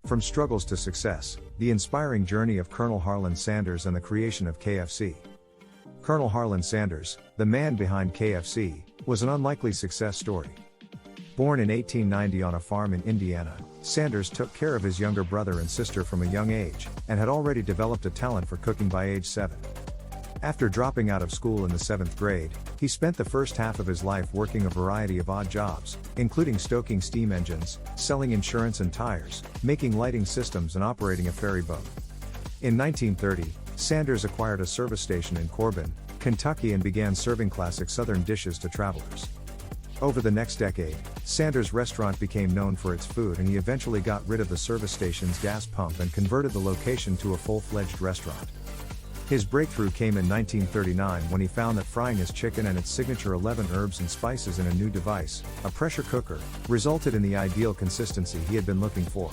From struggles to success, the inspiring journey of Colonel Harland Sanders and the creation of KFC. Colonel Harland Sanders, the man behind KFC, was an unlikely success story. Born in 1890 on a farm in Indiana, Sanders took care of his younger brother and sister from a young age, and had already developed a talent for cooking by age 7. After dropping out of school in the 7th grade, he spent the first half of his life working a variety of odd jobs, including stoking steam engines, selling insurance and tires, making lighting systems and operating a ferry boat. In 1930, Sanders acquired a service station in Corbin, Kentucky and began serving classic Southern dishes to travelers. Over the next decade, Sanders' restaurant became known for its food and he eventually got rid of the service station's gas pump and converted the location to a full-fledged restaurant. His breakthrough came in 1939 when he found that frying his chicken and its signature 11 herbs and spices in a new device, a pressure cooker, resulted in the ideal consistency he had been looking for.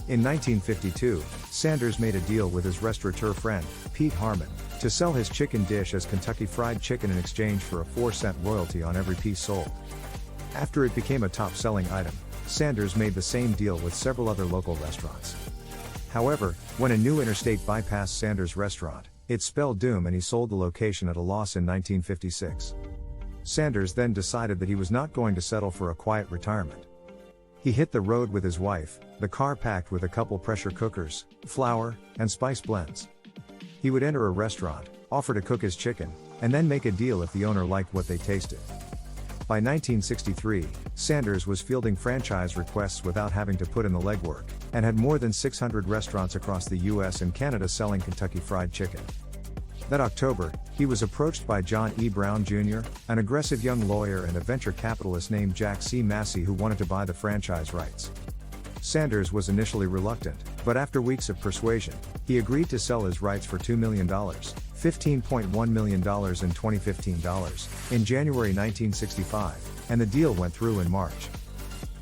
In 1952, Sanders made a deal with his restaurateur friend, Pete Harmon, to sell his chicken dish as Kentucky Fried Chicken in exchange for a 4-cent royalty on every piece sold. After it became a top-selling item, Sanders made the same deal with several other local restaurants. However, when a new interstate bypassed Sanders' restaurant, it spelled doom and he sold the location at a loss in 1956. Sanders then decided that he was not going to settle for a quiet retirement. He hit the road with his wife, the car packed with a couple pressure cookers, flour, and spice blends. He would enter a restaurant, offer to cook his chicken, and then make a deal if the owner liked what they tasted. By 1963, Sanders was fielding franchise requests without having to put in the legwork, and had more than 600 restaurants across the US and Canada selling Kentucky Fried Chicken. That October, he was approached by John E. Brown Jr., an aggressive young lawyer and a venture capitalist named Jack C. Massey who wanted to buy the franchise rights. Sanders was initially reluctant, but after weeks of persuasion, he agreed to sell his rights for $2 million, $15.1 million in 2015 dollars, in January 1965, and the deal went through in March.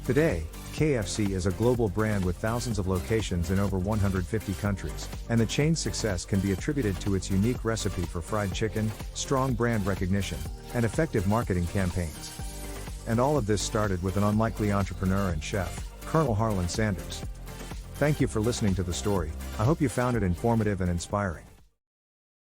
Today, KFC is a global brand with thousands of locations in over 150 countries, and the chain's success can be attributed to its unique recipe for fried chicken, strong brand recognition, and effective marketing campaigns. And all of this started with an unlikely entrepreneur and chef, Colonel Harland Sanders. Thank you for listening to the story. I hope you found it informative and inspiring.